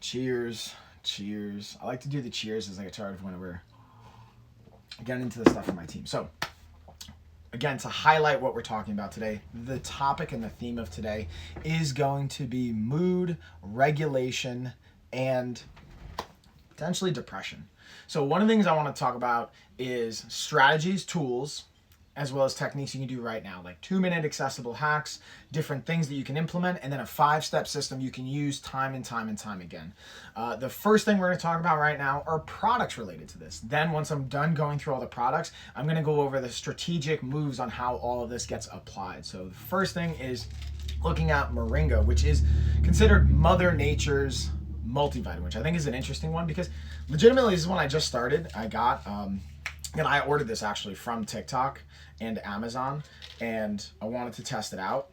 Cheers. Cheers. I like to do the cheers as like a start of when we're getting into the stuff for my team. So, again, to highlight what we're talking about today, the topic and the theme of today is going to be mood regulation and potentially depression. So one of the things I want to talk about is strategies, tools, as well as techniques you can do right now, like 2-minute accessible hacks, different things that you can implement, and then a 5-step system you can use time and time and time again. The first thing we're going to talk about right now are products related to this. Then once I'm done going through all the products, I'm going to go over the strategic moves on how all of this gets applied. So the first thing is looking at Moringa, which is considered Mother Nature's multivitamin, which I think is an interesting one because legitimately this is one I just started. I got, and I ordered this actually from TikTok and Amazon, and I wanted to test it out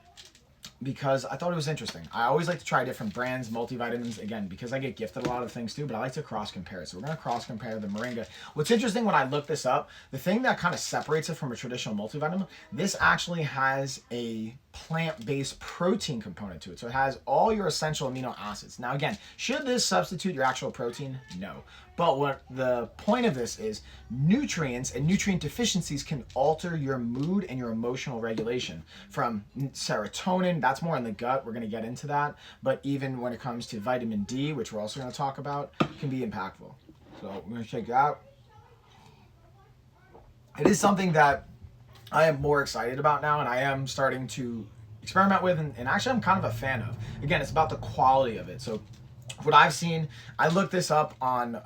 because I thought it was interesting. I always like to try different brands, multivitamins, again, because I get gifted a lot of things too, but I like to cross-compare it. So we're going to cross-compare the Moringa. What's interesting when I look this up, the thing that kind of separates it from a traditional multivitamin, this actually has a plant-based protein component to it. So it has all your essential amino acids. Now again, should this substitute your actual protein? No. But what the point of this is, nutrients and nutrient deficiencies can alter your mood and your emotional regulation. From serotonin, that's more in the gut, we're going to get into that. But even when it comes to vitamin D, which we're also going to talk about, can be impactful. So we're going to check it out. It is something that I am more excited about now, and I am starting to experiment with, and actually I'm kind of a fan of. Again, it's about the quality of it. So what I've seen, I looked this up on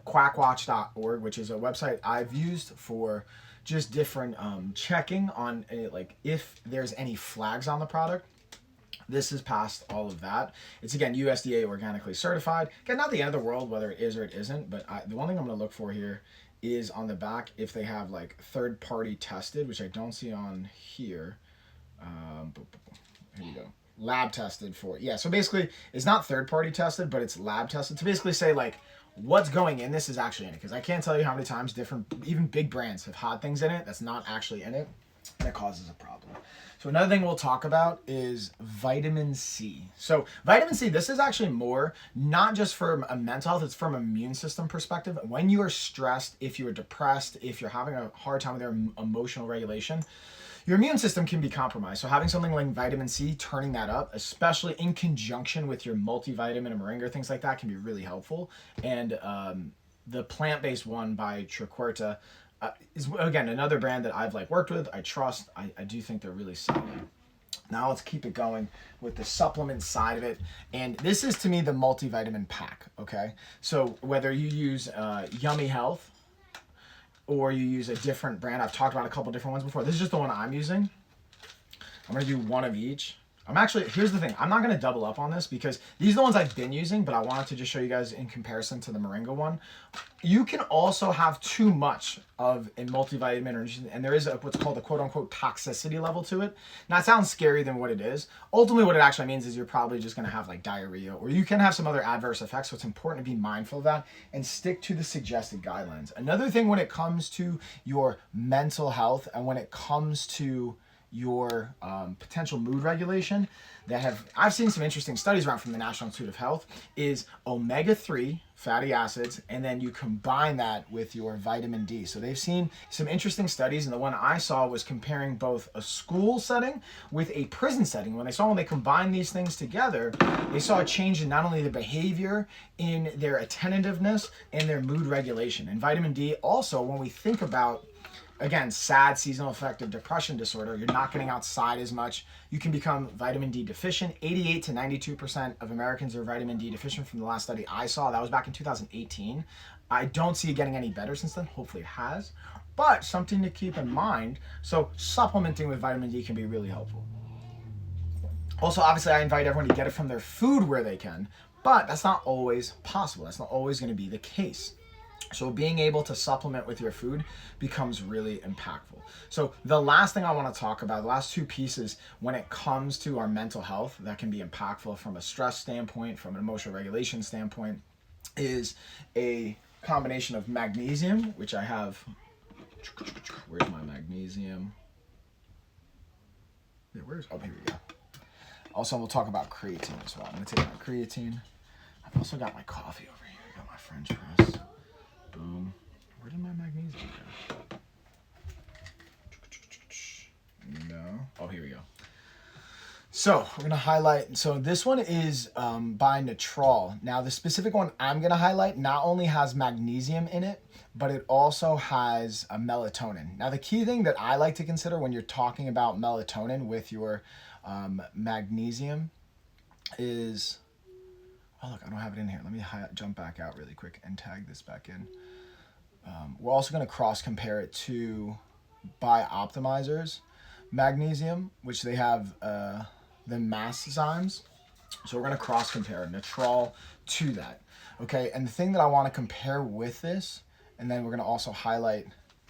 quackwatch.org, which is a website I've used for just different checking on like if there's any flags on the product. This is past all of that. It's again USDA organically certified. Again, not the end of the world whether it is or it isn't, but the one thing I'm going to look for here is on the back if they have like third-party tested, which I don't see on here. Here you go. Lab tested for, yeah, so basically it's not third-party tested, but it's lab tested to basically say like what's going in this is actually in it, because I can't tell you how many times different, even big brands have had things in it that's not actually in it, that causes a problem. So another thing we'll talk about is vitamin C. So vitamin C, this is actually more not just for a mental health, it's from an immune system perspective. When you are stressed, if you are depressed, if you're having a hard time with your emotional regulation, your immune system can be compromised. So having something like vitamin C, turning that up, especially in conjunction with your multivitamin and Moringa, things like that, can be really helpful. And the plant-based one by Triquarta is, again, another brand that I've worked with, I trust. I do think they're really solid. Now let's keep it going with the supplement side of it. And this is, to me, the multivitamin pack, okay? So whether you use Yummy Health, or you use a different brand. I've talked about a couple different ones before. This is just the one I'm using. I'm going to do one of each. Here's the thing. I'm not going to double up on this because these are the ones I've been using, but I wanted to just show you guys in comparison to the Moringa one. You can also have too much of a multivitamin, and there is what's called a quote-unquote toxicity level to it. Now, it sounds scarier than what it is. Ultimately, what it actually means is you're probably just going to have diarrhea, or you can have some other adverse effects, so it's important to be mindful of that and stick to the suggested guidelines. Another thing when it comes to your mental health and when it comes to your potential mood regulation I've seen some interesting studies around from the National Institute of Health is omega-3 fatty acids, and then you combine that with your vitamin D. So they've seen some interesting studies, and the one I saw was comparing both a school setting with a prison setting. When they combined these things together, they saw a change in not only the behavior, in their attentiveness, and their mood regulation. And vitamin D also, when we think about, again, SAD, seasonal affective depression disorder, you're not getting outside as much. You can become vitamin D deficient. 88 to 92% of Americans are vitamin D deficient from the last study I saw. That was back in 2018. I don't see it getting any better since then. Hopefully it has. But something to keep in mind. So supplementing with vitamin D can be really helpful. Also, obviously, I invite everyone to get it from their food where they can. But that's not always possible. That's not always going to be the case. So being able to supplement with your food becomes really impactful. So the last thing I want to talk about, the last two pieces when it comes to our mental health that can be impactful from a stress standpoint, from an emotional regulation standpoint, is a combination of magnesium, which I have. Where's my magnesium? Oh, here we go. Also, we'll talk about creatine as well. I'm going to take my creatine. Also got my coffee over here. Got my French press. Boom. Where did my magnesium go? No. Oh, here we go. So we're gonna highlight, so this one is by Natrol. Now the specific one I'm gonna highlight not only has magnesium in it, but it also has a melatonin. Now the key thing that I like to consider when you're talking about melatonin with your magnesium is, oh look, I don't have it in here. Let me jump back out really quick and tag this back in. We're also gonna cross compare it to Bioptimizer's magnesium, which they have the masszymes. So we're going to cross compare Natrol to that. Okay, and the thing that I want to compare with this, and then we're going to also highlight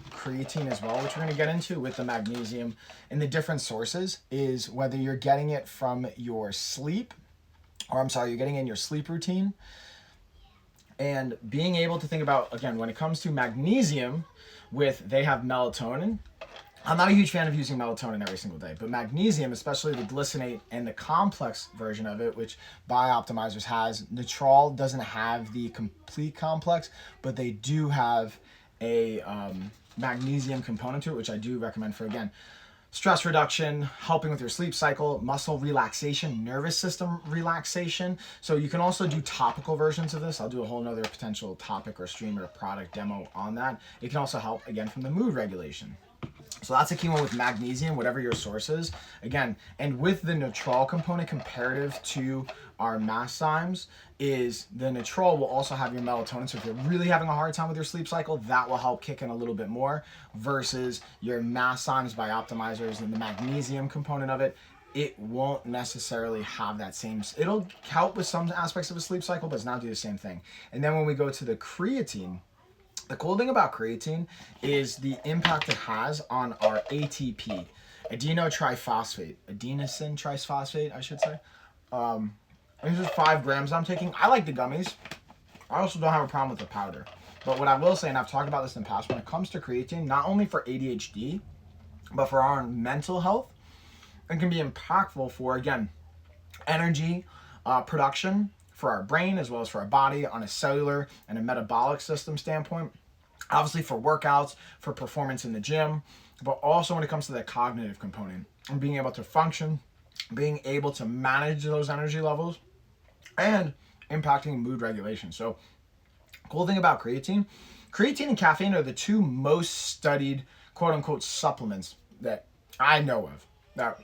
creatine as well, which we're going to get into with the magnesium and the different sources, is whether you're getting it from your sleep, or I'm sorry, you're getting in your sleep routine. And being able to think about, again, when it comes to magnesium, they have melatonin. I'm not a huge fan of using melatonin every single day, but magnesium, especially the glycinate and the complex version of it, which Bioptimizers has. Natrol doesn't have the complete complex, but they do have a magnesium component to it, which I do recommend for, again, stress reduction, helping with your sleep cycle, muscle relaxation, nervous system relaxation. So you can also do topical versions of this. I'll do a whole nother potential topic or stream or product demo on that. It can also help, again, from the mood regulation. So that's a key one with magnesium, whatever your source is. Again, and with the Natrol component comparative to our masszymes, is the Natrol will also have your melatonin. So if you're really having a hard time with your sleep cycle, that will help kick in a little bit more, versus your masszymes Bioptimizers and the magnesium component of it. It won't necessarily have that same, it'll help with some aspects of a sleep cycle, but it's not do the same thing. And then when we go to the creatine, the cool thing about creatine is the impact it has on our ATP, adenosine triphosphate, I should say. This is 5 grams I'm taking. I like the gummies. I also don't have a problem with the powder. But what I will say, and I've talked about this in the past, when it comes to creatine, not only for ADHD, but for our mental health, it can be impactful for, again, energy production, for our brain as well as for our body on a cellular and a metabolic system standpoint. Obviously for workouts, for performance in the gym, but also when it comes to the cognitive component and being able to function, being able to manage those energy levels, and impacting mood regulation. So cool thing about creatine and caffeine are the 2 most studied quote unquote supplements that I know of. Now,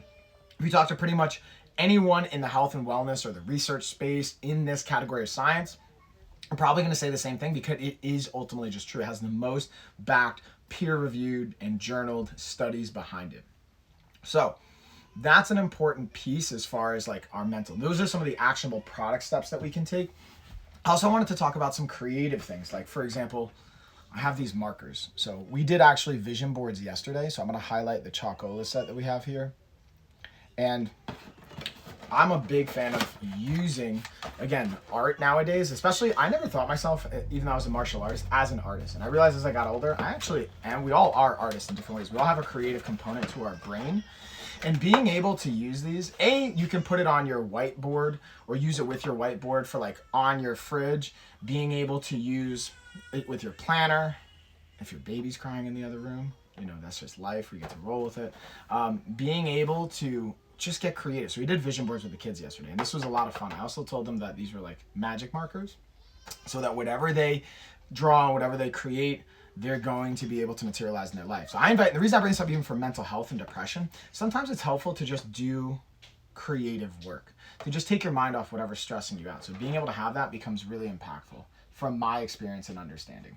if you talk to pretty much anyone in the health and wellness or the research space in this category of science, I'm probably going to say the same thing, because it is ultimately just true. It has the most backed, peer-reviewed, and journaled studies behind it. So that's an important piece as far as like our mental. Those are some of the actionable product steps that we can take. I also wanted to talk about some creative things. Like, for example, I have these markers. So we did actually vision boards yesterday. So I'm going to highlight the Chocola set that we have here. And I'm a big fan of using, again, art nowadays, especially. I never thought myself, even though I was a martial artist, as an artist. And I realized as I got older, I actually am. We all are artists in different ways. We all have a creative component to our brain. And being able to use these, you can put it on your whiteboard or use it with your whiteboard for like on your fridge. Being able to use it with your planner. If your baby's crying in the other room, that's just life. We get to roll with it. Being able to just get creative. So we did vision boards with the kids yesterday, and this was a lot of fun. I also told them that these were like magic markers, so that whatever they draw, whatever they create, they're going to be able to materialize in their life. So the reason I bring this up even for mental health and depression, sometimes it's helpful to just do creative work, to just take your mind off whatever's stressing you out. So being able to have that becomes really impactful from my experience and understanding.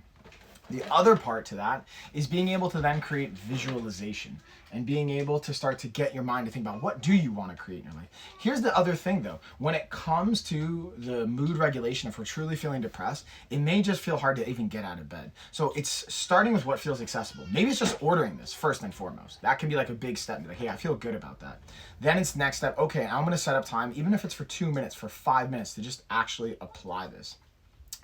The other part to that is being able to then create visualization and being able to start to get your mind to think about what do you want to create in your life. Here's the other thing though, when it comes to the mood regulation, if we're truly feeling depressed, it may just feel hard to even get out of bed. So it's starting with what feels accessible. Maybe it's just ordering this first and foremost. That can be like a big step. Be like, hey, I feel good about that. Then it's next step, okay, I'm gonna set up time, even if it's for 2 minutes, for 5 minutes, to just actually apply this.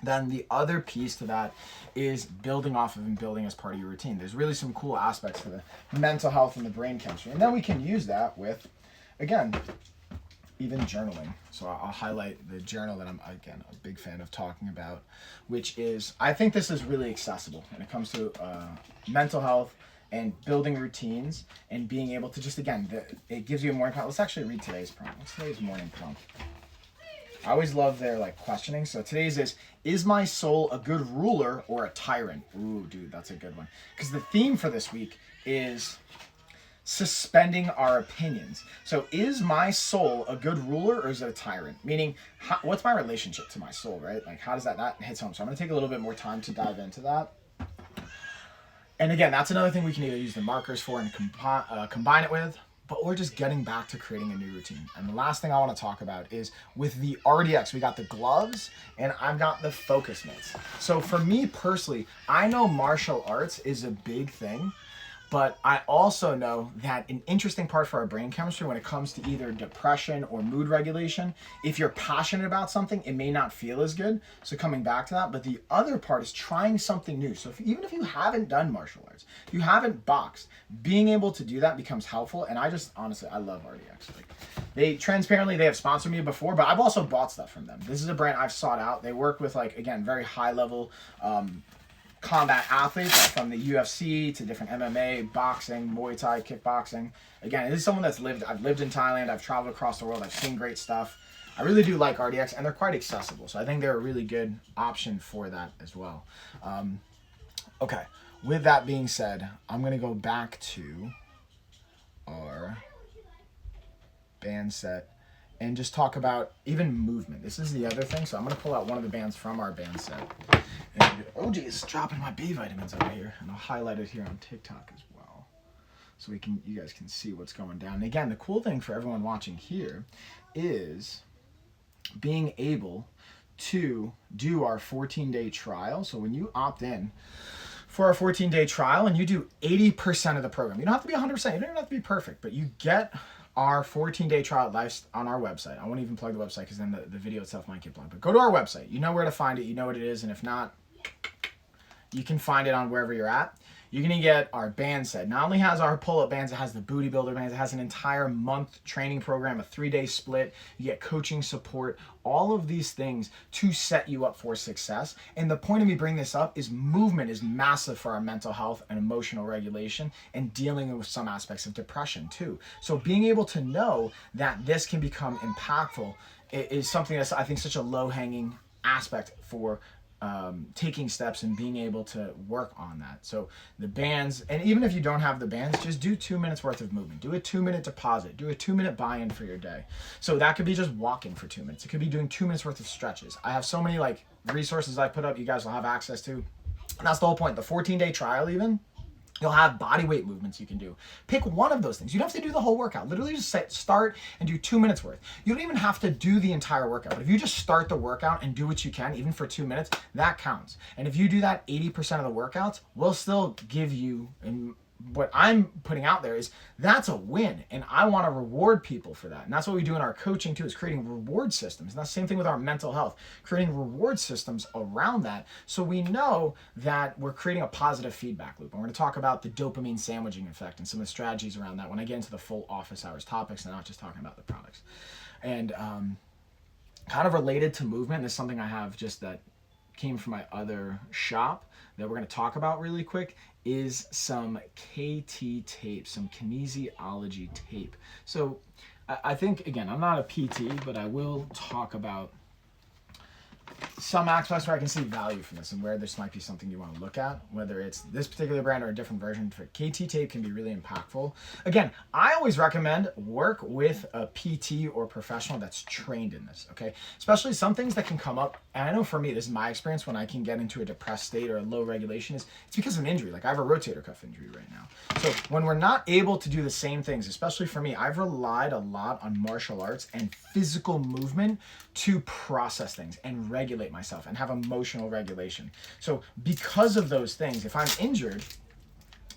Then the other piece to that is building off of and building as part of your routine. There's really some cool aspects to the mental health and the brain chemistry. And then we can use that with, again, even journaling. So I'll highlight the journal that I'm, again, a big fan of talking about, which is, I think this is really accessible when it comes to mental health and building routines and being able to just, again, it gives you a morning prompt. Let's actually read today's prompt. What's today's morning prompt? I always love their like questioning. So today's is my soul a good ruler or a tyrant? Ooh, dude, that's a good one. Because the theme for this week is suspending our opinions. So is my soul a good ruler or is it a tyrant? Meaning, what's my relationship to my soul, right? Like, how does that hit home? So I'm going to take a little bit more time to dive into that. And again, that's another thing we can either use the markers for and combine it with, but we're just getting back to creating a new routine. And the last thing I want to talk about is with the RDX, we got the gloves and I've got the focus mitts. So for me personally, I know martial arts is a big thing, but I also know that an interesting part for our brain chemistry when it comes to either depression or mood regulation, if you're passionate about something, it may not feel as good. So coming back to that, but the other part is trying something new. So even if you haven't done martial arts, if you haven't boxed, being able to do that becomes helpful. And I just, honestly, I love RDX. Like, they have sponsored me before, but I've also bought stuff from them. This is a brand I've sought out. They work with, like, again, very high level, combat athletes from the UFC to different MMA, boxing, Muay Thai, kickboxing. Again, this is someone I've lived in Thailand, I've traveled across the world, I've seen great stuff. I really do like RDX and they're quite accessible. So I think they're a really good option for that as well. Okay, with that being said, I'm gonna go back to our band set and just talk about even movement. This is the other thing. So I'm gonna pull out one of the bands from our band set. And OG is dropping my B vitamins over here, and I'll highlight it here on TikTok as well, so you guys can see what's going down. And again, the cool thing for everyone watching here is being able to do our 14-day trial. So when you opt in for our 14-day trial and you do 80% of the program, you don't have to be 100%. You don't even have to be perfect, but you get our 14-day trial live on our website. I won't even plug the website because then the video itself might get blocked. But go to our website. You know where to find it. You know what it is. And if not, you can find it on wherever you're at. You're going to get our band set. Not only has our pull-up bands, it has the booty builder bands. It has an entire month training program, a 3-day split. You get coaching support, all of these things to set you up for success. And the point of me bringing this up is movement is massive for our mental health and emotional regulation and dealing with some aspects of depression too. So being able to know that this can become impactful is something that's, I think, such a low-hanging aspect for taking steps and being able to work on that. So the bands, and even if you don't have the bands, just do 2 minutes worth of movement. Do a 2-minute deposit. Do a 2-minute buy-in for your day. So that could be just walking for 2 minutes. It could be doing 2 minutes worth of stretches. I have so many like resources I put up you guys will have access to. And that's the whole point. The 14-day trial even, you'll have body weight movements you can do. Pick one of those things. You don't have to do the whole workout. Literally just start and do 2 minutes worth. You don't even have to do the entire workout. But if you just start the workout and do what you can, even for 2 minutes, that counts. And if you do that 80% of the workouts, we'll still give you, and what I'm putting out there is that's a win. And I want to reward people for that. And that's what we do in our coaching too, is creating reward systems. And that's the same thing with our mental health, creating reward systems around that. So we know that we're creating a positive feedback loop. And we're going to talk about the dopamine sandwiching effect and some of the strategies around that when I get into the full office hours topics and not just talking about the products. And kind of related to movement, this is something I have just that came from my other shop that we're going to talk about really quick, is some KT tape, some kinesiology tape. So I think, again, I'm not a PT, but I will talk about some aspects where I can see value from this and where this might be something you want to look at, whether it's this particular brand or a different version. For KT tape can be really impactful. Again, I always recommend work with a PT or professional that's trained in this, okay? Especially some things that can come up, and I know for me, this is my experience when I can get into a depressed state or a low regulation, is it's because of an injury. Like I have a rotator cuff injury right now. So when we're not able to do the same things, especially for me, I've relied a lot on martial arts and physical movement to process things and regulate myself and have emotional regulation. So because of those things, if I'm injured,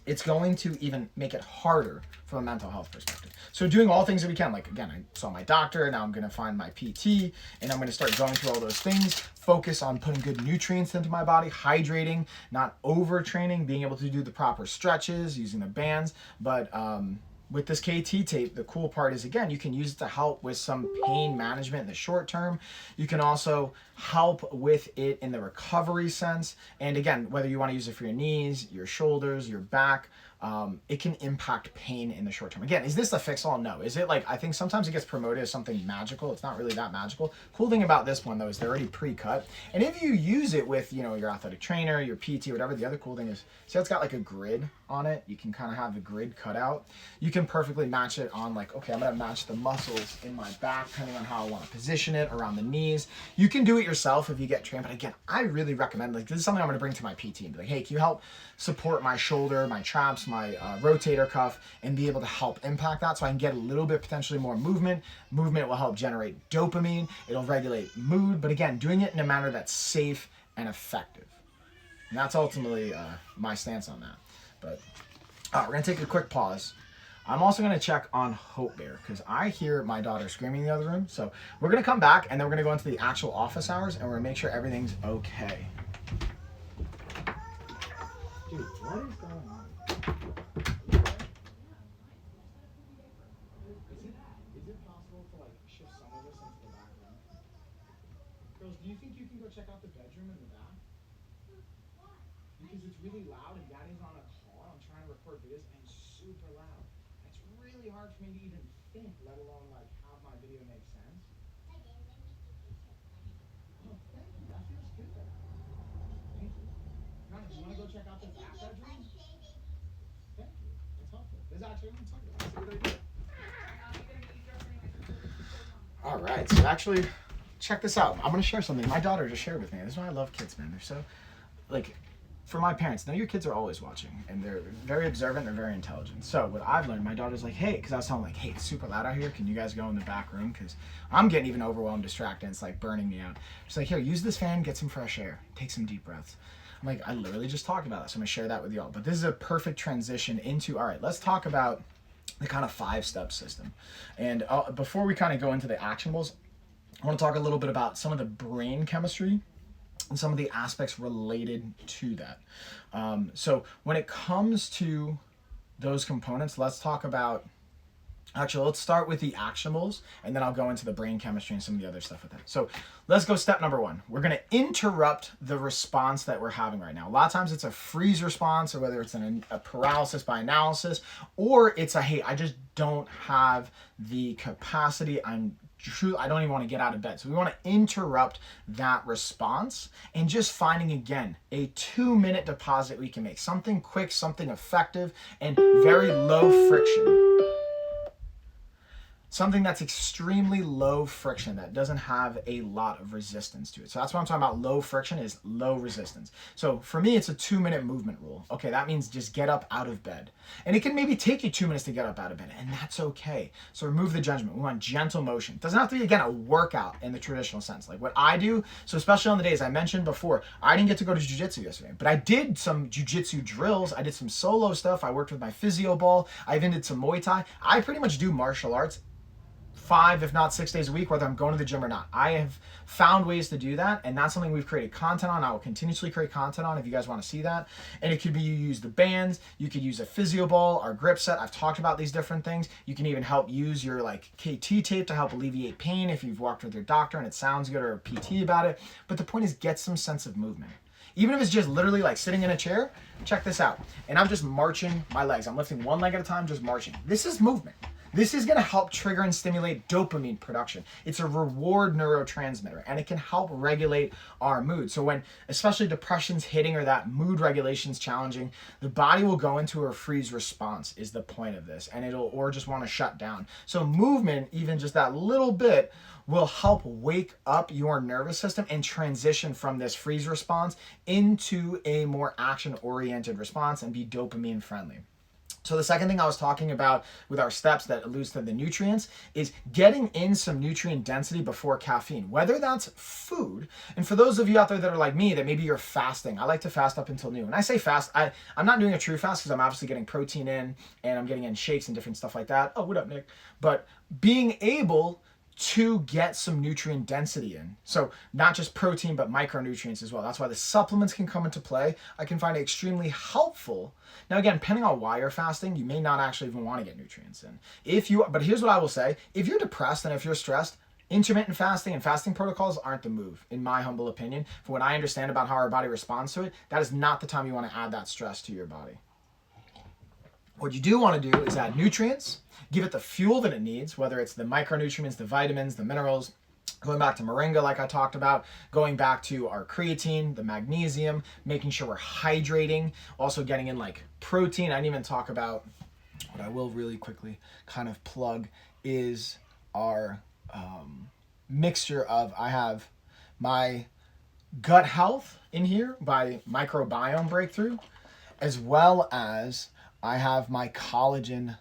it's going to even make it harder from a mental health perspective. So doing all things that we can, like again, I saw my doctor, now I'm going to find my PT, and I'm going to start going through all those things, focus on putting good nutrients into my body, hydrating, not overtraining, being able to do the proper stretches, using the bands, but with this KT tape, the cool part is, again, you can use it to help with some pain management in the short term. You can also help with it in the recovery sense. And again, whether you want to use it for your knees, your shoulders, your back, it can impact pain in the short term. Again, is this a fix-all? No. Is it like, I think sometimes it gets promoted as something magical. It's not really that magical. Cool thing about this one, though, is they're already pre-cut. And if you use it with, you know, your athletic trainer, your PT, whatever, the other cool thing is, see how it's got like a grid on it? You can kind of have the grid cut out. You can perfectly match it on like, okay, I'm going to match the muscles in my back, depending on how I want to position it, around the knees. You can do it yourself if you get trained. But again, I really recommend, like, this is something I'm going to bring to my PT and be like, hey, can you help support my shoulder, my traps, my rotator cuff, and be able to help impact that so I can get a little bit potentially more movement. Movement will help generate dopamine. It'll regulate mood. But again, doing it in a manner that's safe and effective. And that's ultimately my stance on that. But we're going to take a quick pause. I'm also going to check on Hope Bear because I hear my daughter screaming in the other room. So we're going to come back and then we're going to go into the actual office hours and we're going to make sure everything's okay. Dude, what is going on? Is it possible to like shift some of this into the back room? Girls, do you think you can go check out the bedroom in the back? Because it's really loud and Daddy's on a call. I'm trying to record videos and it's super loud. It's really hard for me to even think, let alone like have my video make sense. Oh, thank you. That feels good. Thank you. Ryan, do you want to go check out the back bedroom? Thank you. That's helpful. This is actually what I'm talking about. See what I did? All right. So actually, check this out. I'm going to share something my daughter just shared with me. This is why I love kids, man. They're so, like, for my parents, know your kids are always watching and they're very observant, they're very intelligent. So what I've learned, my daughter's like, hey, because I was telling them like, hey, it's super loud out here. Can you guys go in the back room? Because I'm getting even overwhelmed, distracted. It's like burning me out. She's like, here, use this fan, get some fresh air, take some deep breaths. I'm like, I literally just talked about this. So I'm gonna share that with y'all. But this is a perfect transition into, all right, let's talk about the kind of 5-step system. And before we kind of go into the actionables, I want to talk a little bit about some of the brain chemistry and some of the aspects related to that. So when it comes to those components, let's talk about, actually, let's start with the actionables, and then I'll go into the brain chemistry and some of the other stuff with that. So let's go step number 1. We're going to interrupt the response that we're having right now. A lot of times it's a freeze response, or whether it's a paralysis by analysis, or it's a, hey, I just don't have the capacity, I don't even want to get out of bed. So we want to interrupt that response and just finding, again, a 2-minute deposit we can make. Something quick, something effective, and very low friction. Something that's extremely low friction, that doesn't have a lot of resistance to it. So that's what I'm talking about. Low friction is low resistance. So for me, it's a 2-minute movement rule. Okay, that means just get up out of bed. And it can maybe take you 2 minutes to get up out of bed, and that's okay. So remove the judgment. We want gentle motion. It doesn't have to be, again, a workout in the traditional sense. Like what I do, so especially on the days I mentioned before, I didn't get to go to jiu-jitsu yesterday, but I did some jiu-jitsu drills. I did some solo stuff. I worked with my physio ball. I even did some Muay Thai. I pretty much do martial arts 5, if not 6 days a week, whether I'm going to the gym or not. I have found ways to do that, and that's something we've created content on. I will continuously create content on if you guys want to see that. And it could be you use the bands, you could use a physio ball, our grip set. I've talked about these different things. You can even help use your like KT tape to help alleviate pain if you've walked with your doctor and it sounds good, or a PT about it. But the point is, get some sense of movement. Even if it's just literally like sitting in a chair, check this out. And I'm just marching my legs. I'm lifting one leg at a time, just marching. This is movement. This is going to help trigger and stimulate dopamine production. It's a reward neurotransmitter, and it can help regulate our mood. So when especially depression's hitting or that mood regulation's challenging, the body will go into a freeze response is the point of this, and it'll or just want to shut down. So movement, even just that little bit, will help wake up your nervous system and transition from this freeze response into a more action-oriented response and be dopamine friendly. So the second thing I was talking about with our steps that alludes to the nutrients is getting in some nutrient density before caffeine, whether that's food. And for those of you out there that are like me, that maybe you're fasting, I like to fast up until noon. When I say fast, I'm not doing a true fast because I'm obviously getting protein in and I'm getting in shakes and different stuff like that. Oh, what up, Nick? But being able to get some nutrient density in. So not just protein, but micronutrients as well. That's why the supplements can come into play. I can find it extremely helpful. Now again, depending on why you're fasting, you may not actually even want to get nutrients in. But here's what I will say. If you're depressed and if you're stressed, intermittent fasting and fasting protocols aren't the move, in my humble opinion. For what I understand about how our body responds to it, that is not the time you want to add that stress to your body. What you do want to do is add nutrients, give it the fuel that it needs, whether it's the micronutrients, the vitamins, the minerals, going back to moringa like I talked about, going back to our creatine, the magnesium, making sure we're hydrating, also getting in like protein. I didn't even talk about, what I will really quickly kind of plug is our mixture of, I have my gut health in here by microbiome breakthrough, as well as I have my collagen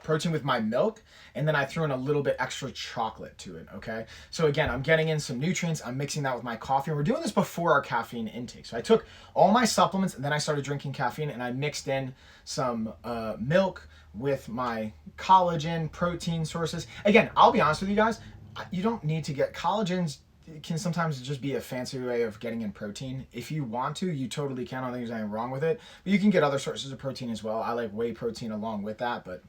protein with my milk, and then I threw in a little bit extra chocolate to it, okay? So again, I'm getting in some nutrients, I'm mixing that with my coffee, and we're doing this before our caffeine intake. So I took all my supplements, and then I started drinking caffeine, and I mixed in some milk with my collagen, protein sources. Again, I'll be honest with you guys, you don't need to get collagens. It can sometimes just be a fancy way of getting in protein. If you want to, you totally can. I don't think there's anything wrong with it. But you can get other sources of protein as well. I like whey protein along with that, but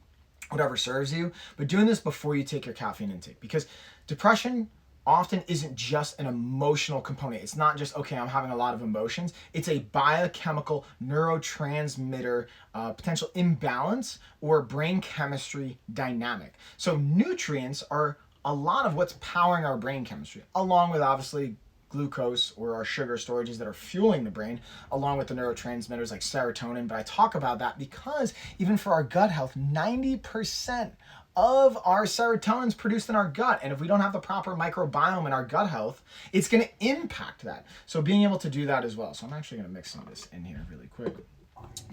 whatever serves you. But doing this before you take your caffeine intake, because depression often isn't just an emotional component. It's not just, okay, I'm having a lot of emotions. It's a biochemical neurotransmitter potential imbalance or brain chemistry dynamic. So nutrients are a lot of what's powering our brain chemistry, along with obviously glucose or our sugar storages that are fueling the brain, along with the neurotransmitters like serotonin. But I talk about that because even for our gut health, 90% of our serotonin is produced in our gut. And if we don't have the proper microbiome in our gut health, it's going to impact that. So being able to do that as well. So I'm actually going to mix some of this in here really quick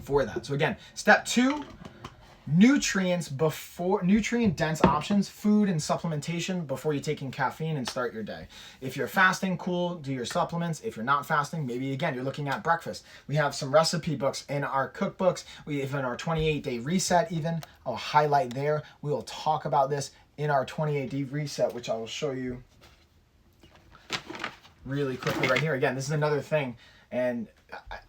for that. So again, step 2, nutrient dense options, food and supplementation before you're taking caffeine and start your day. If you're fasting, cool, do your supplements. If you're not fasting, maybe again you're looking at breakfast. We have some recipe books in our cookbooks. If in our 28-day reset, even I'll highlight there. We will talk about this in our 28-day reset, which I will show you really quickly right here. Again, this is another thing, and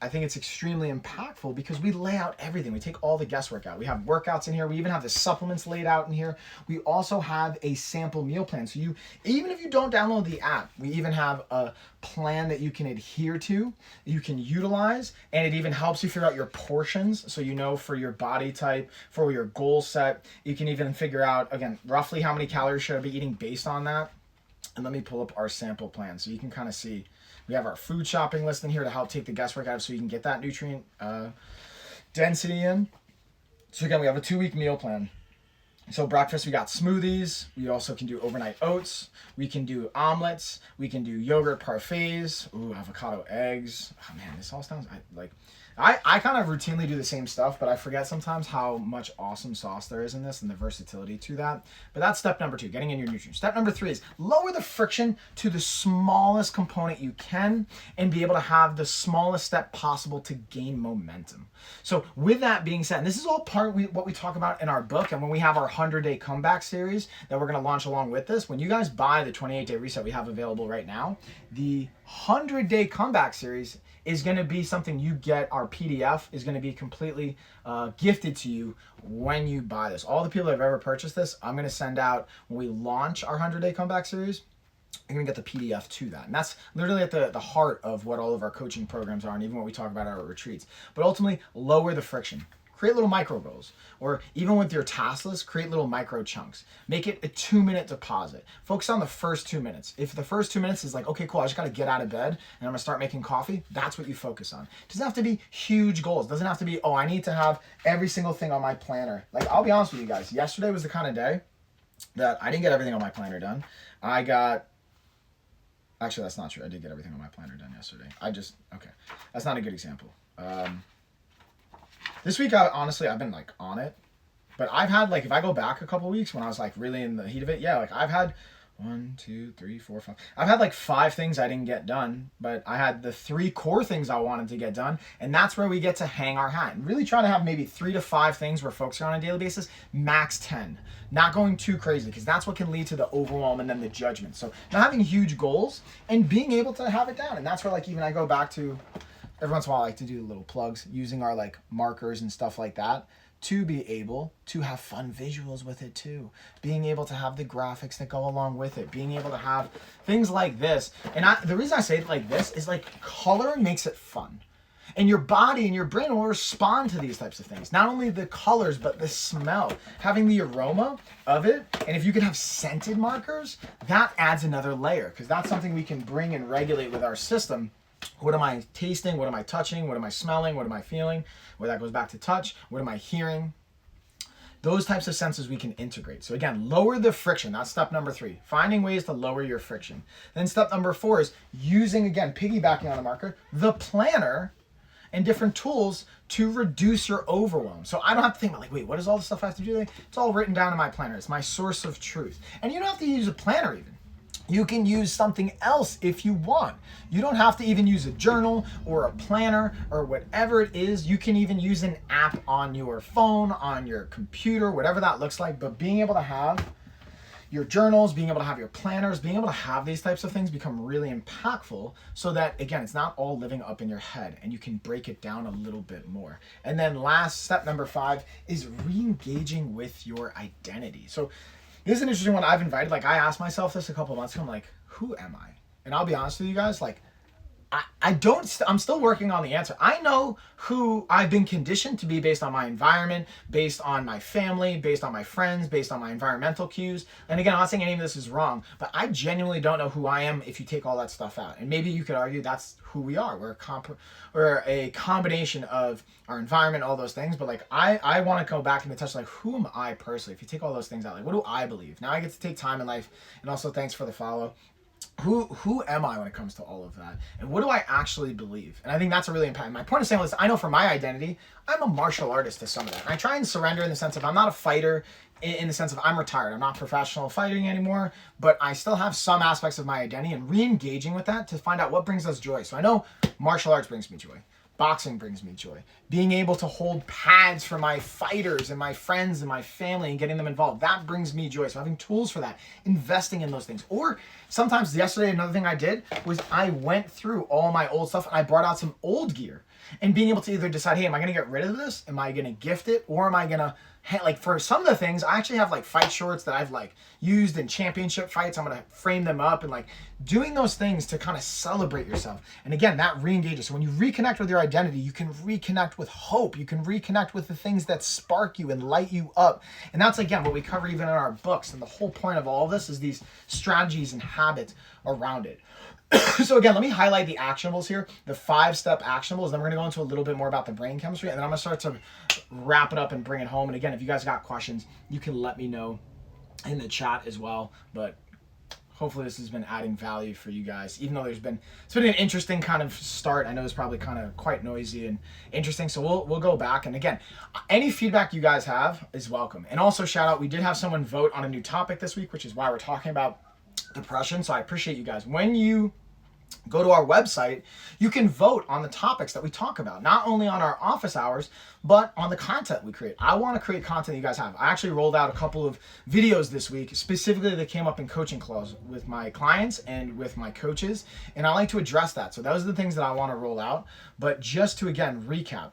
I think it's extremely impactful because we lay out everything. We take all the guesswork out. We have workouts in here. We even have the supplements laid out in here. We also have a sample meal plan. So even if you don't download the app, we even have a plan that you can adhere to, you can utilize, and it even helps you figure out your portions. So you know for your body type, for your goal set, you can even figure out, again, roughly how many calories should I be eating based on that. And let me pull up our sample plan so you can kind of see. We have our food shopping list in here to help take the guesswork out so you can get that nutrient density in. So again, we have a 2-week meal plan. So breakfast, we got smoothies. We also can do overnight oats. We can do omelets. We can do yogurt parfaits. Ooh, avocado eggs. Oh man, this all sounds I kind of routinely do the same stuff, but I forget sometimes how much awesome sauce there is in this and the versatility to that. But that's step number 2, getting in your nutrients. Step number 3 is lower the friction to the smallest component you can and be able to have the smallest step possible to gain momentum. So with that being said, and this is all part of what we talk about in our book, and when we have our 100-day comeback series that we're going to launch along with this, when you guys buy the 28-day reset we have available right now, the 100-day comeback series is going to be something you get. Our PDF is going to be completely gifted to you when you buy this. All the people that have ever purchased this, I'm going to send out when we launch our 100-day comeback series. You're going to get the PDF to that. And that's literally at the heart of what all of our coaching programs are and even what we talk about at our retreats. But ultimately, lower the friction. Create little micro goals, or even with your task list, create little micro chunks. Make it a 2-minute deposit. Focus on the first 2 minutes. If the first 2 minutes is like, okay, cool, I just got to get out of bed and I'm going to start making coffee, that's what you focus on. It doesn't have to be huge goals. It doesn't have to be, oh, I need to have every single thing on my planner. Like, I'll be honest with you guys, yesterday was the kind of day that I didn't get everything on my planner done. Actually, that's not true. I did get everything on my planner done yesterday. Okay, that's not a good example. This week, honestly, I've been like on it, but I've had if I go back a couple weeks when I was like really in the heat of it, yeah, I've had 1, 2, 3, 4, 5. I've had like 5 things I didn't get done, but I had the 3 core things I wanted to get done, and that's where we get to hang our hat. And really trying to have maybe 3 to 5 things we're focusing on a daily basis, max 10. Not going too crazy, because that's what can lead to the overwhelm and then the judgment. So not having huge goals and being able to have it down. And that's where like even I go back to, every once in a while I like to do little plugs using our like markers and stuff like that, to be able to have fun visuals with it too. Being able to have the graphics that go along with it. Being able to have things like this. And the reason I say it like this is like color makes it fun. And your body and your brain will respond to these types of things. Not only the colors, but the smell. Having the aroma of it. And if you can have scented markers, that adds another layer. Because that's something we can bring and regulate with our system. What am I tasting? What am I touching? What am I smelling? What am I feeling? Well, that goes back to touch. What am I hearing? Those types of senses we can integrate. So again, lower the friction. That's step number 3. Finding ways to lower your friction. Then step number 4 is using, again, piggybacking on a marker, the planner and different tools to reduce your overwhelm. So I don't have to think about like, wait, what does all this stuff I have to do? It's all written down in my planner. It's my source of truth. And you don't have to use a planner even. You can use something else if you want. You don't have to even use a journal or a planner or whatever it is. You can even use an app on your phone, on your computer, whatever that looks like. But being able to have your journals, being able to have your planners, being able to have these types of things become really impactful so that, again, it's not all living up in your head and you can break it down a little bit more. And then last, step number 5 is re-engaging with your identity. So this is an interesting one I've invited. Like I asked myself this a couple of months ago. I'm like, who am I? And I'll be honest with you guys, like I'm still working on the answer. I know who I've been conditioned to be based on my environment, based on my family, based on my friends, based on my environmental cues. And again, I'm not saying any of this is wrong, but I genuinely don't know who I am if you take all that stuff out. And maybe you could argue that's who we are. We're a combination of our environment, all those things. But like I want to go back and touch like, who am I personally? If you take all those things out, like what do I believe? Now I get to take time in life. And also thanks for the follow. Who am I when it comes to all of that? And what do I actually believe? And I think that's a really important. My point of saying this, I know for my identity, I'm a martial artist to some of that. And I try and surrender in the sense of I'm not a fighter in the sense of I'm retired. I'm not professional fighting anymore, but I still have some aspects of my identity and re-engaging with that to find out what brings us joy. So I know martial arts brings me joy. Boxing brings me joy. Being able to hold pads for my fighters and my friends and my family and getting them involved, that brings me joy. So having tools for that, investing in those things. Or sometimes yesterday, another thing I did was I went through all my old stuff and I brought out some old gear. And being able to either decide, hey, am I going to get rid of this? Am I going to gift it? Or am I going to, like for some of the things, I actually have like fight shorts that I've like used in championship fights. I'm going to frame them up and like doing those things to kind of celebrate yourself. And again, that re-engages. So when you reconnect with your identity, you can reconnect with hope. You can reconnect with the things that spark you and light you up. And that's, again, what we cover even in our books. And the whole point of all of this is these strategies and habits around it. So again, let me highlight the actionables here, the 5-step actionables. Then we're going to go into a little bit more about the brain chemistry. And then I'm going to start to wrap it up and bring it home. And again, if you guys got questions, you can let me know in the chat as well. But hopefully this has been adding value for you guys, even though it's been an interesting kind of start. I know it's probably kind of quite noisy and interesting. So we'll go back. And again, any feedback you guys have is welcome. And also shout out, we did have someone vote on a new topic this week, which is why we're talking about depression. So I appreciate you guys. When you go to our website, you can vote on the topics that we talk about, not only on our office hours, but on the content we create. I want to create content you guys have. I actually rolled out a couple of videos this week, specifically that came up in coaching calls with my clients and with my coaches, and I like to address that. So those are the things that I want to roll out. But just to, again, recap,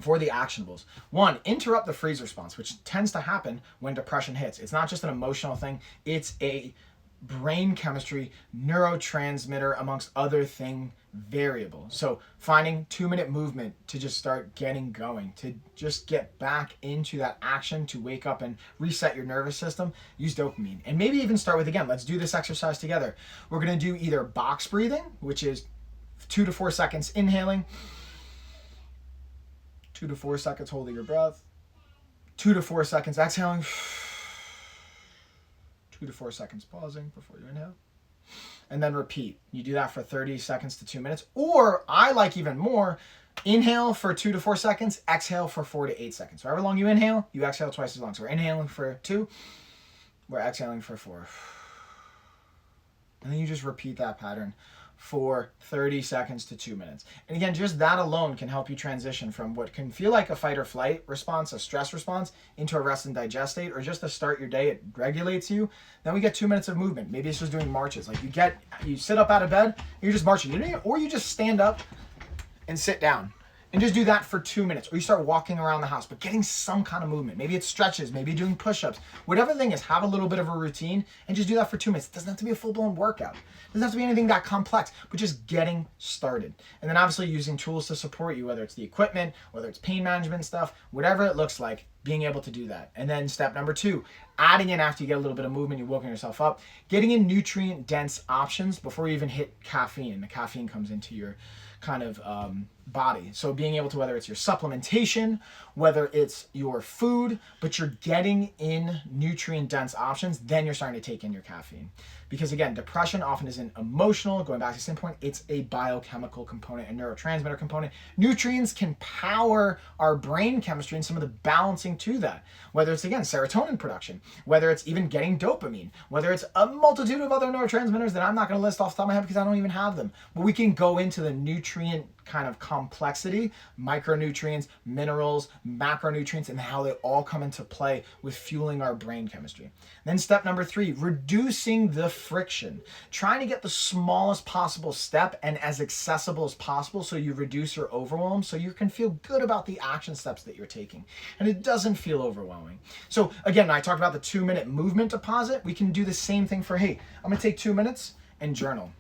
for the actionables. 1, interrupt the freeze response, which tends to happen when depression hits. It's not just an emotional thing, it's a brain chemistry, neurotransmitter, amongst other variables. So finding 2-minute movement to just start getting going, to just get back into that action, to wake up and reset your nervous system, use dopamine. And maybe even start with, again, let's do this exercise together. We're going to do either box breathing, which is 2 to 4 seconds inhaling, 2 to 4 seconds holding your breath, 2 to 4 seconds exhaling, 2 to 4 seconds pausing before you inhale, and then repeat. You do that for 30 seconds to 2 minutes. Or I like even more, inhale for 2 to 4 seconds, exhale for 4 to 8 seconds. So however long you inhale, you exhale twice as long. So we're inhaling for 2, we're exhaling for 4. And then you just repeat that pattern for 30 seconds to 2 minutes. And again, just that alone can help you transition from what can feel like a fight or flight response, a stress response, into a rest and digest state, or just to start your day, it regulates you. Then we get 2 minutes of movement. Maybe it's just doing marches. Like you sit up out of bed, you're just marching, or you just stand up and sit down. And just do that for 2 minutes. Or you start walking around the house, but getting some kind of movement. Maybe it's stretches, maybe doing push-ups. Whatever the thing is, have a little bit of a routine and just do that for 2 minutes. It doesn't have to be a full-blown workout. It doesn't have to be anything that complex, but just getting started. And then obviously using tools to support you, whether it's the equipment, whether it's pain management stuff, whatever it looks like, being able to do that. And then step number 2, adding in after you get a little bit of movement, you're woken yourself up, getting in nutrient-dense options before you even hit caffeine. And the caffeine comes into your kind of body. So being able to, whether it's your supplementation, whether it's your food, but you're getting in nutrient dense options, then you're starting to take in your caffeine. Because again, depression often isn't emotional, going back to the same point, it's a biochemical component, a neurotransmitter component. Nutrients can power our brain chemistry and some of the balancing to that. Whether it's, again, serotonin production, whether it's even getting dopamine, whether it's a multitude of other neurotransmitters that I'm not gonna list off the top of my head because I don't even have them. But we can go into the nutrient kind of complexity, micronutrients, minerals, macronutrients, and how they all come into play with fueling our brain chemistry. Then step number 3, reducing the friction. Trying to get the smallest possible step and as accessible as possible so you reduce your overwhelm, so you can feel good about the action steps that you're taking. And it doesn't feel overwhelming. So again, I talked about the 2-minute movement deposit. We can do the same thing for, hey, I'm gonna take 2 minutes and journal.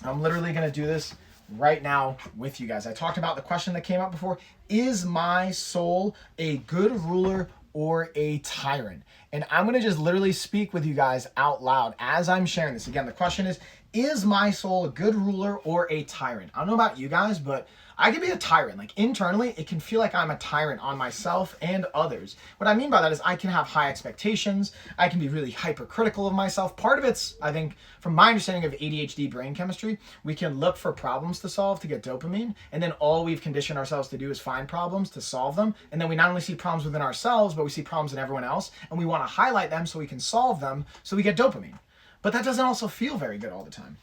I'm literally gonna do this right now with you guys. I talked about the question that came up before. Is my soul a good ruler or a tyrant? And I'm going to just literally speak with you guys out loud as I'm sharing this. Again, the question is my soul a good ruler or a tyrant? I don't know about you guys, but I can be a tyrant. Like internally, it can feel like I'm a tyrant on myself and others. What I mean by that is I can have high expectations. I can be really hypercritical of myself. Part of it's, I think, from my understanding of ADHD brain chemistry, we can look for problems to solve to get dopamine. And then all we've conditioned ourselves to do is find problems to solve them. And then we not only see problems within ourselves, but we see problems in everyone else. And we want to highlight them so we can solve them so we get dopamine. But that doesn't also feel very good all the time.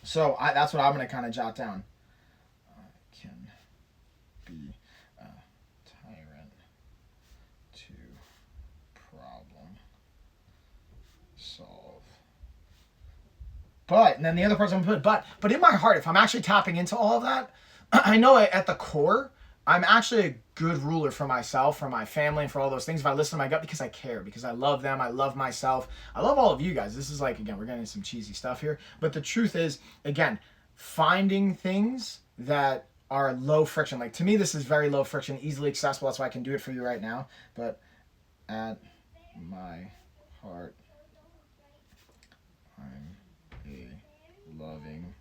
So that's what I'm going to kind of jot down. Can be a tyrant to problem solve. But, and then the other parts I'm going to put, but in my heart, if I'm actually tapping into all of that, I know at the core, I'm actually a good ruler for myself, for my family, and for all those things. If I listen to my gut, because I care, because I love them, I love myself, I love all of you guys. This is like, again, we're getting into some cheesy stuff here. But the truth is, again, finding things that are low friction. Like to me, this is very low friction, easily accessible. That's why I can do it for you right now. But at my heart, I'm a loving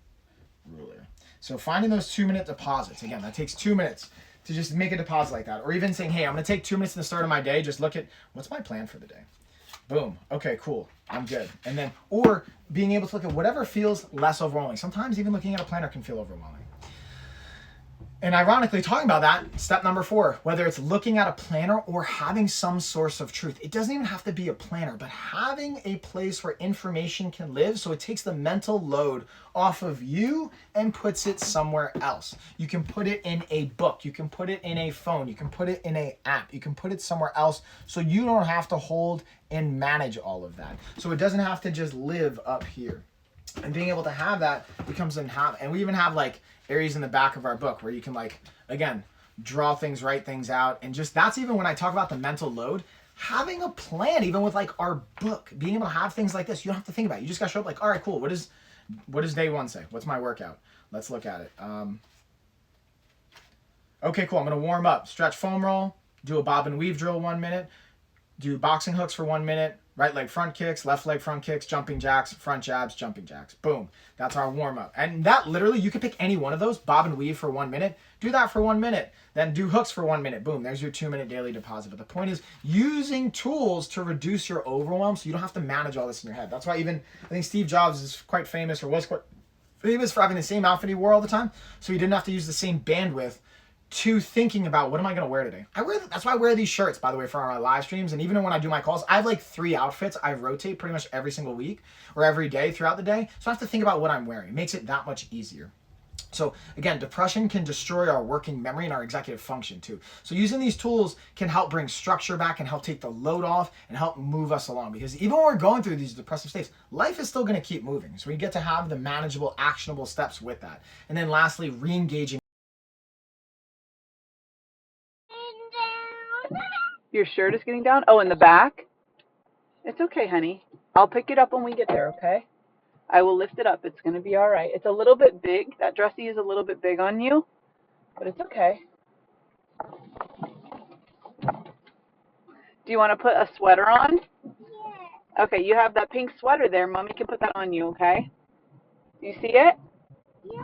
ruler. So finding those 2-minute deposits. Again, that takes 2 minutes to just make a deposit like that. Or even saying, hey, I'm going to take 2 minutes at the start of my day. Just look at what's my plan for the day. Boom. Okay, cool. I'm good. And then, or being able to look at whatever feels less overwhelming. Sometimes even looking at a planner can feel overwhelming. And ironically, talking about that, step number 4, whether it's looking at a planner or having some source of truth. It doesn't even have to be a planner, but having a place where information can live so it takes the mental load off of you and puts it somewhere else. You can put it in a book. You can put it in a phone. You can put it in an app. You can put it somewhere else so you don't have to hold and manage all of that. So it doesn't have to just live up here. And being able to have that becomes an habit. And we even have like areas in the back of our book where you can like, again, draw things, write things out. And just that's even when I talk about the mental load, having a plan, even with like our book, being able to have things like this, you don't have to think about it. You just got to show up like, all right, cool. What does day 1 say? What's my workout? Let's look at it. Okay, cool. I'm going to warm up, stretch foam roll, do a bob and weave drill 1 minute, do boxing hooks for 1 minute, right leg front kicks, left leg front kicks, jumping jacks, front jabs, jumping jacks. Boom. That's our warm up. And that literally, you can pick any one of those, bob and weave for 1 minute, do that for 1 minute, then do hooks for 1 minute. Boom. There's your 2-minute daily deposit. But the point is using tools to reduce your overwhelm so you don't have to manage all this in your head. That's why even, I think Steve Jobs is quite famous, or was quite famous for having the same outfit he wore all the time. So he didn't have to use the same bandwidth to thinking about what am I going to wear today. That's why I wear these shirts, by the way, for our live streams. And even when I do my calls, I have like 3 outfits. I rotate pretty much every single week or every day throughout the day. So I have to think about what I'm wearing. It makes it that much easier. So again, depression can destroy our working memory and our executive function too. So using these tools can help bring structure back and help take the load off and help move us along. Because even when we're going through these depressive states, life is still going to keep moving. So we get to have the manageable, actionable steps with that. And then lastly, re-engaging. Your shirt is getting down? Oh, in the back? It's okay, honey. I'll pick it up when we get there, okay? I will lift it up. It's going to be all right. It's a little bit big. That dressy is a little bit big on you, but it's okay. Do you want to put a sweater on? Yeah. Okay, you have that pink sweater there. Mommy can put that on you, okay? Do you see it? Yeah.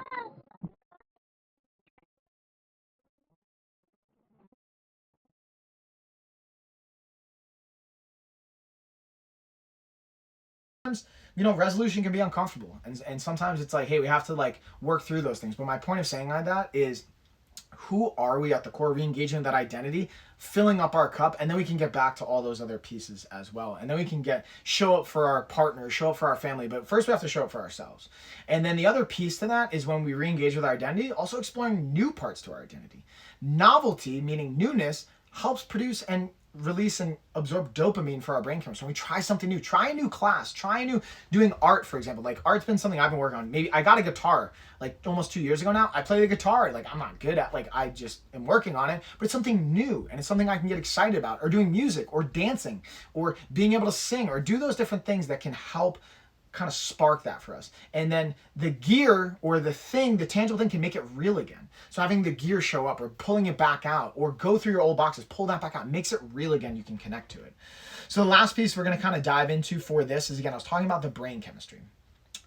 Resolution can be uncomfortable, and sometimes it's like, hey, we have to like work through those things. But my point of saying like that is, who are we at the core? Re-engaging that identity, filling up our cup, and then we can get back to all those other pieces as well. And then we can show up for our partners, show up for our family. But first, we have to show up for ourselves. And then the other piece to that is when we re-engage with our identity, also exploring new parts to our identity. Novelty, meaning newness, helps produce and release and absorb dopamine for our brain chemistry. When we try something new, try a new class, doing art, for example. Like art's been something I've been working on. Maybe I got a guitar like almost 2 years ago now. I play the guitar. Like I'm not good at, like I just am working on it, but it's something new and it's something I can get excited about, or doing music or dancing or being able to sing or do those different things that can help kind of spark that for us. And then the gear or the tangible thing can make it real again. So having the gear show up or pulling it back out or go through your old boxes, pull that back out, makes it real again. You can connect to it. So the last piece we're going to kind of dive into for this is, again, I was talking about the brain chemistry.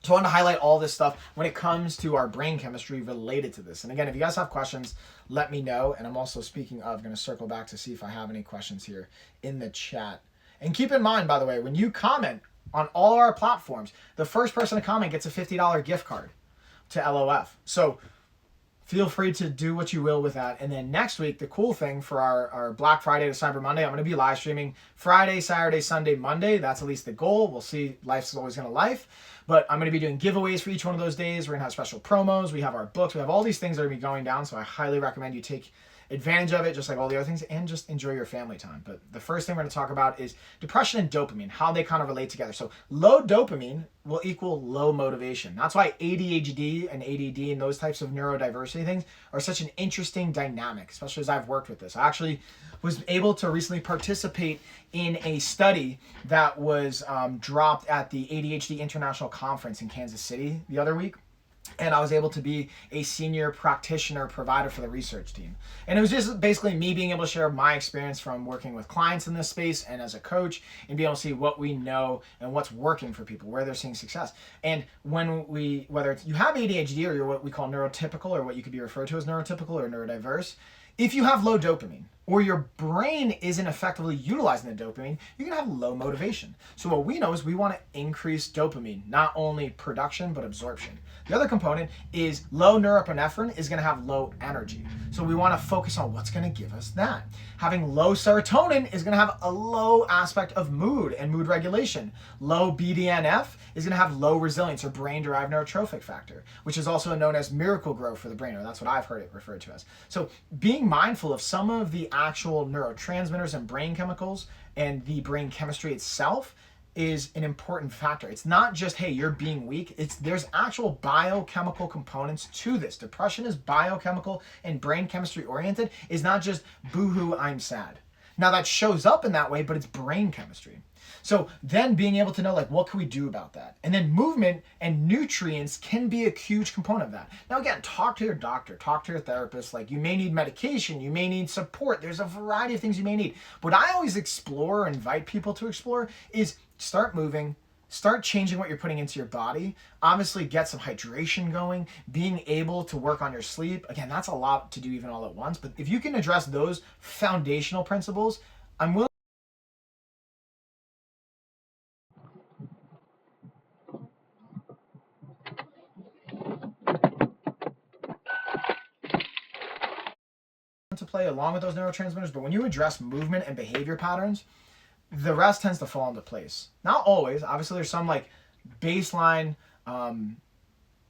So I want to highlight all this stuff when it comes to our brain chemistry related to this. And again, if you guys have questions, let me know. And I'm also, speaking of, going to circle back to see if I have any questions here in the chat. And keep in mind, by the way, when you comment on all our platforms, the first person to comment gets a $50 gift card to LOF. So feel free to do what you will with that. And then next week, the cool thing for our Black Friday to Cyber Monday, I'm going to be live streaming Friday, Saturday, Sunday, Monday. That's at least the goal. We'll see. Life's always going to life. But I'm going to be doing giveaways for each one of those days. We're going to have special promos. We have our books. We have all these things that are going to be going down. So I highly recommend you take advantage of it, just like all the other things, and just enjoy your family time. But the first thing we're going to talk about is depression and dopamine, how they kind of relate together. So low dopamine will equal low motivation. That's why ADHD and ADD and those types of neurodiversity things are such an interesting dynamic, especially as I've worked with this. I actually was able to recently participate in a study that was dropped at the ADHD International Conference in Kansas City the other week. And I was able to be a senior practitioner provider for the research team. And it was just basically me being able to share my experience from working with clients in this space and as a coach, and being able to see what we know and what's working for people, where they're seeing success. And whether it's, you have ADHD or you're what we call neurotypical, or what you could be referred to as neurotypical or neurodiverse, if you have low dopamine or your brain isn't effectively utilizing the dopamine, you're going to have low motivation. So what we know is we want to increase dopamine, not only production, but absorption. The other component is low norepinephrine is going to have low energy. So we want to focus on what's going to give us that. Having low serotonin is going to have a low aspect of mood and mood regulation. Low BDNF is going to have low resilience, or brain-derived neurotrophic factor, which is also known as miracle grow for the brain, or that's what I've heard it referred to as. So being mindful of some of the actual neurotransmitters and brain chemicals and the brain chemistry itself is an important factor. It's not just, hey, you're being weak. There's actual biochemical components to this. Depression is biochemical and brain chemistry oriented. It's not just boohoo, I'm sad. Now that shows up in that way, but it's brain chemistry. So then being able to know, like, what can we do about that? And then movement and nutrients can be a huge component of that. Now, again, talk to your doctor, talk to your therapist. Like, you may need medication, you may need support. There's a variety of things you may need. What I always explore or invite people to explore is start moving, start changing what you're putting into your body. Obviously, get some hydration going, being able to work on your sleep. Again, that's a lot to do even all at once. But if you can address those foundational principles, I'm willing play along with those neurotransmitters, but when you address movement and behavior patterns, the rest tends to fall into place. Not always. Obviously, there's some like baseline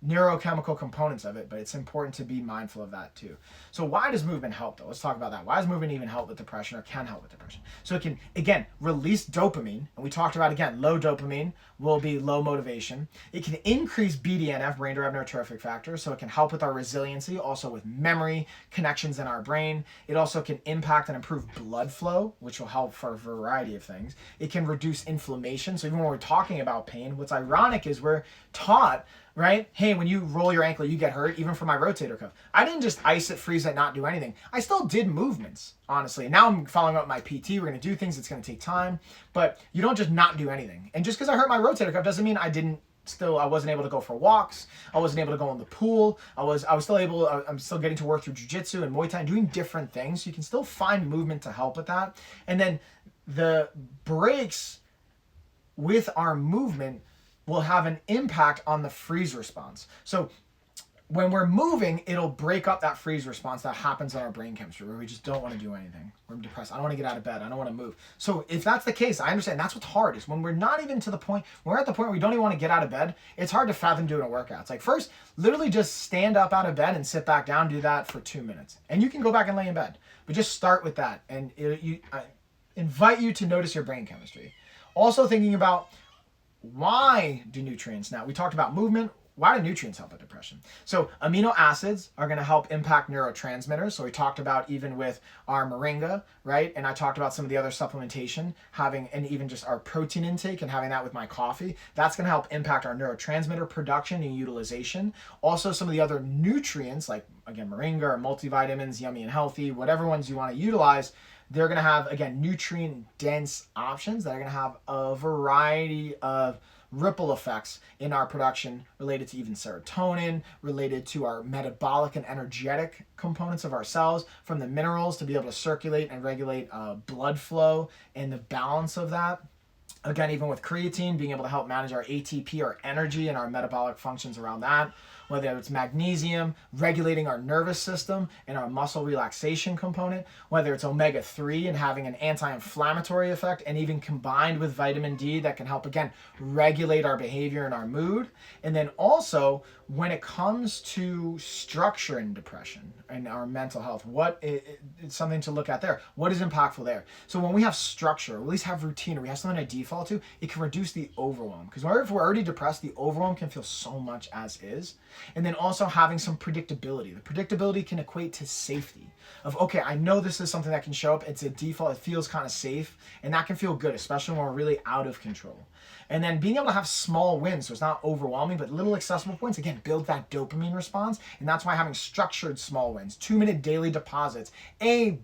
neurochemical components of it, but it's important to be mindful of that too. So why does movement help though? Let's talk about that. Why does movement even help with depression, or can help with depression? So it can, again, release dopamine, and we talked about, again, low dopamine will be low motivation. It can increase BDNF, brain-derived neurotrophic factor, so it can help with our resiliency, also with memory connections in our brain. It also can impact and improve blood flow, which will help for a variety of things. It can reduce inflammation. So even when we're talking about pain, what's ironic is we're taught, right? Hey, when you roll your ankle, you get hurt, even for my rotator cuff. I didn't just ice it, freeze it, not do anything. I still did movements, honestly. Now I'm following up my PT. We're going to do things. It's going to take time. But you don't just not do anything. And just because I hurt my rotator cuff doesn't mean I wasn't able to go for walks. I wasn't able to go in the pool. I'm still getting to work through jiu-jitsu and Muay Thai, and doing different things. You can still find movement to help with that. And then the breaks with our movement will have an impact on the freeze response. So when we're moving, it'll break up that freeze response that happens in our brain chemistry, where we just don't want to do anything. We're depressed. I don't want to get out of bed. I don't want to move. So if that's the case, I understand that's what's hard, is when we're not even to the point, when we're at the point where we don't even want to get out of bed, it's hard to fathom doing a workout. It's like, first, literally just stand up out of bed and sit back down, do that for 2 minutes. And you can go back and lay in bed. But just start with that. And I invite you to notice your brain chemistry. Also thinking about, why do nutrients, now we talked about movement, why do nutrients help with depression? So amino acids are going to help impact neurotransmitters. So we talked about even with our moringa, right? And I talked about some of the other supplementation, and even just our protein intake and having that with my coffee. That's going to help impact our neurotransmitter production and utilization. Also some of the other nutrients, like again, moringa or multivitamins, Yummy and Healthy, whatever ones you want to utilize, they're going to have, again, nutrient-dense options that are going to have a variety of ripple effects in our production related to even serotonin, related to our metabolic and energetic components of our cells, from the minerals to be able to circulate and regulate blood flow and the balance of that. Again, even with creatine, being able to help manage our ATP, our energy, and our metabolic functions around that. Whether it's magnesium, regulating our nervous system and our muscle relaxation component. Whether it's omega-3 and having an anti-inflammatory effect, and even combined with vitamin D that can help, again, regulate our behavior and our mood. And then also, when it comes to structure in depression and our mental health, it's something to look at there. What is impactful there? So when we have structure, or at least have routine, or we have something to default to, it can reduce the overwhelm. Because if we're already depressed, the overwhelm can feel so much as is. And then also having some predictability. The predictability can equate to safety. Of, okay, I know this is something that can show up. It's a default. It feels kind of safe. And that can feel good, especially when we're really out of control. And then being able to have small wins, so it's not overwhelming, but little accessible points, again, build that dopamine response. And that's why having structured small wins, 2-minute daily deposits,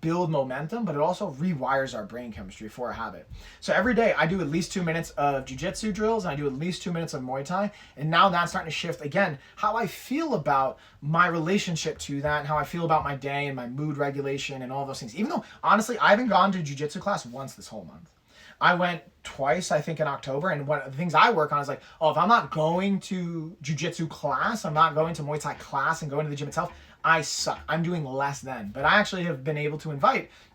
build momentum, but it also rewires our brain chemistry for a habit. So every day I do at least 2 minutes of jiu-jitsu drills, and I do at least 2 minutes of Muay Thai. And now that's starting to shift, again, how I feel about my relationship to that, and how I feel about my day and my mood regulation and all those things. Even though, honestly, I haven't gone to jiu-jitsu class once this whole month. I went twice, I think, in October, and one of the things I work on is like, if I'm not going to jiu-jitsu class, I'm not going to Muay Thai class and going to the gym itself, I suck. I'm doing less then. But I actually have been able to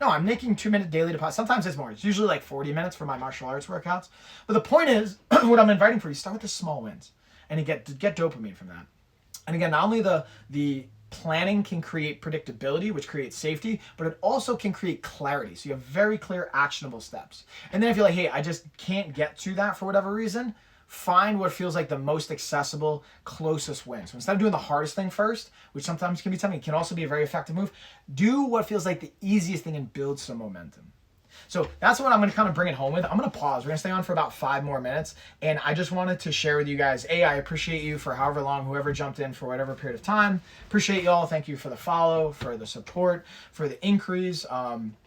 I'm making 2-minute daily deposits. Sometimes it's more. It's usually like 40 minutes for my martial arts workouts. But the point is, what I'm inviting for you, start with the small wins and get dopamine from that. And again, not only the planning can create predictability, which creates safety, but it also can create clarity. So you have very clear, actionable steps. And then if you're like, hey, I just can't get to that for whatever reason, find what feels like the most accessible, closest win. So instead of doing the hardest thing first, which sometimes can be something, it can also be a very effective move, do what feels like the easiest thing and build some momentum. So that's what I'm going to kind of bring it home with. I'm going to pause. We're going to stay on for about 5 more minutes. And I just wanted to share with you guys, I appreciate you for however long, whoever jumped in for whatever period of time. Appreciate y'all. Thank you for the follow, for the support, for the inquiries.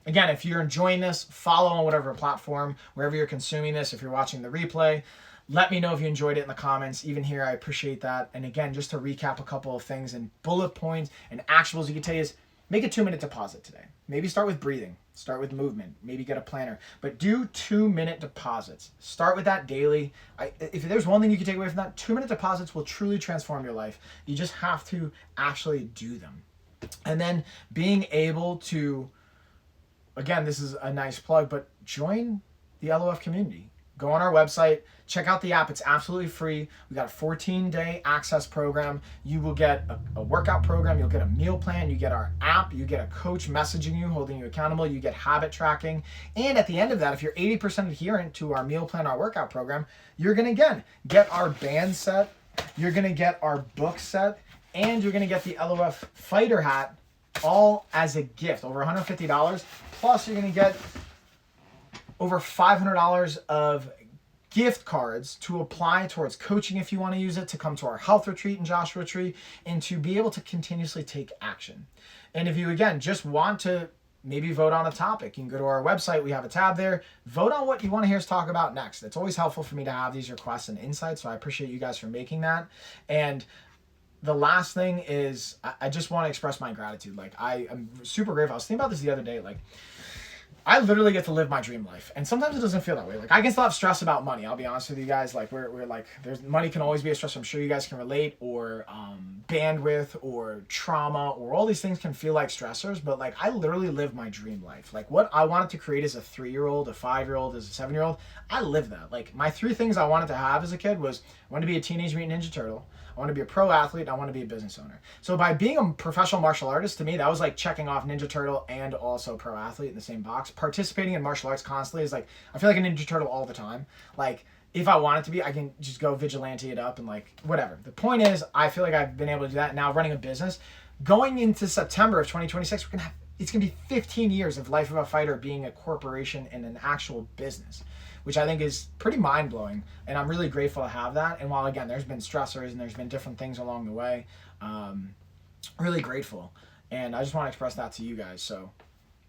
Again, if you're enjoying this, follow on whatever platform, wherever you're consuming this. If you're watching the replay, let me know if you enjoyed it in the comments. Even here, I appreciate that. And again, just to recap a couple of things and bullet points and actionables you can take is, make a 2-minute deposit today. Maybe start with breathing. Start with movement. Maybe get a planner. But do 2-minute deposits. Start with that daily. If there's one thing you can take away from that, 2-minute deposits will truly transform your life. You just have to actually do them. And then being able to, again, this is a nice plug, but join the LOF community. Go on our website, check out the app. It's absolutely free. We got a 14-day access program. You will get a workout program. You'll get a meal plan. You get our app. You get a coach messaging you, holding you accountable. You get habit tracking. And at the end of that, if you're 80% adherent to our meal plan, our workout program, you're going to, again, get our band set. You're going to get our book set. And you're going to get the LOF fighter hat all as a gift, over $150. Plus, you're going to get over $500 of gift cards to apply towards coaching if you want to use it, to come to our health retreat in Joshua Tree, and to be able to continuously take action. And if you, again, just want to maybe vote on a topic, you can go to our website. We have a tab there. Vote on what you want to hear us talk about next. It's always helpful for me to have these requests and insights, so I appreciate you guys for making that. And the last thing is I just want to express my gratitude. Like, I am super grateful. I was thinking about this the other day. Like, I literally get to live my dream life, and sometimes it doesn't feel that way. Like, I can still have stress about money. I'll be honest with you guys. Like, we're like, there's money can always be a stress. I'm sure you guys can relate, or bandwidth, or trauma, or all these things can feel like stressors. But like, I literally live my dream life. Like, what I wanted to create as a 3-year-old, a 5-year-old, as a 7-year-old, I live that. Like, my 3 things I wanted to have as a kid was, I wanted to be a Teenage Mutant Ninja Turtle, I want to be a pro athlete, and I want to be a business owner. So by being a professional martial artist, to me, that was like checking off Ninja Turtle and also pro athlete in the same box. Participating in martial arts constantly is like, I feel like a Ninja Turtle all the time. Like, if I want it to be, I can just go vigilante it up and like, whatever. The point is, I feel like I've been able to do that. Now running a business, going into September of 2026, it's going to be 15 years of Life of a Fighter being a corporation and an actual business, which I think is pretty mind-blowing, and I'm really grateful to have that. And while, again, there's been stressors and there's been different things along the way, really grateful. And I just want to express that to you guys. So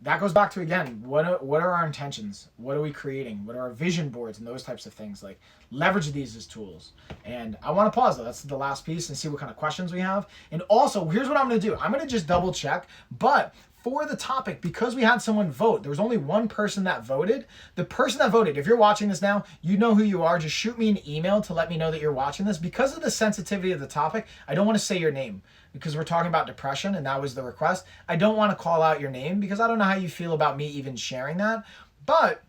that goes back to, again, what are our intentions? What are we creating? What are our vision boards and those types of things? Like, leverage these as tools. And I want to pause, though. That's the last piece, and see what kind of questions we have. And also, here's what I'm going to do. I'm going to just double check, but for the topic, because we had someone vote, there was only one person that voted. The person that voted, if you're watching this now, you know who you are. Just shoot me an email to let me know that you're watching this. Because of the sensitivity of the topic, I don't want to say your name, because we're talking about depression and that was the request. I don't want to call out your name because I don't know how you feel about me even sharing that. But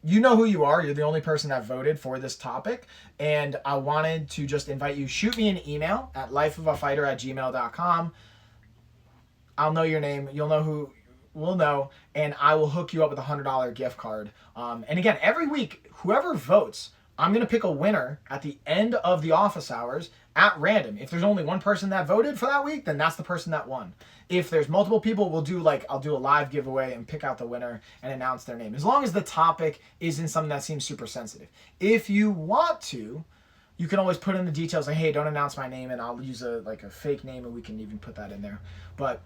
you know who you are. You're the only person that voted for this topic. And I wanted to just invite you, shoot me an email at lifeofafighter@gmail.com. I'll know your name. You'll know who will know, and I will hook you up with a $100 gift card. And again, every week, whoever votes, I'm going to pick a winner at the end of the office hours at random. If there's only one person that voted for that week, then that's the person that won. If there's multiple people, I'll do a live giveaway and pick out the winner and announce their name, as long as the topic isn't something that seems super sensitive. If you want to, you can always put in the details like, hey, don't announce my name, and I'll use a fake name, and we can even put that in there. But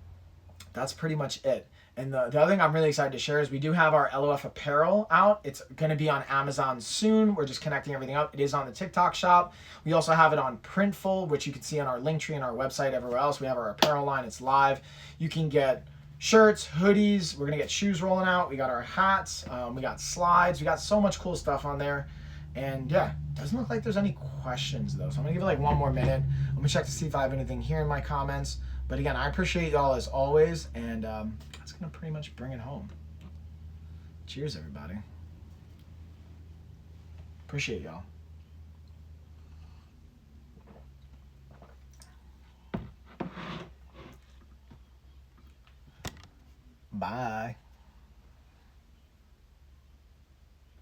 that's pretty much it. And the other thing I'm really excited to share is we do have our LOF Apparel out. It's going to be on Amazon soon. We're just connecting everything up. It is on the TikTok shop. We also have it on Printful, which you can see on our link tree and our website, everywhere else. We have our apparel line. It's live. You can get shirts, hoodies. We're going to get shoes rolling out. We got our hats. We got slides. We got so much cool stuff on there. And yeah, doesn't look like there's any questions though. So I'm going to give it like one more minute. I'm going to check to see if I have anything here in my comments. But again, I appreciate y'all as always, and that's going to pretty much bring it home. Cheers, everybody. Appreciate y'all. Bye.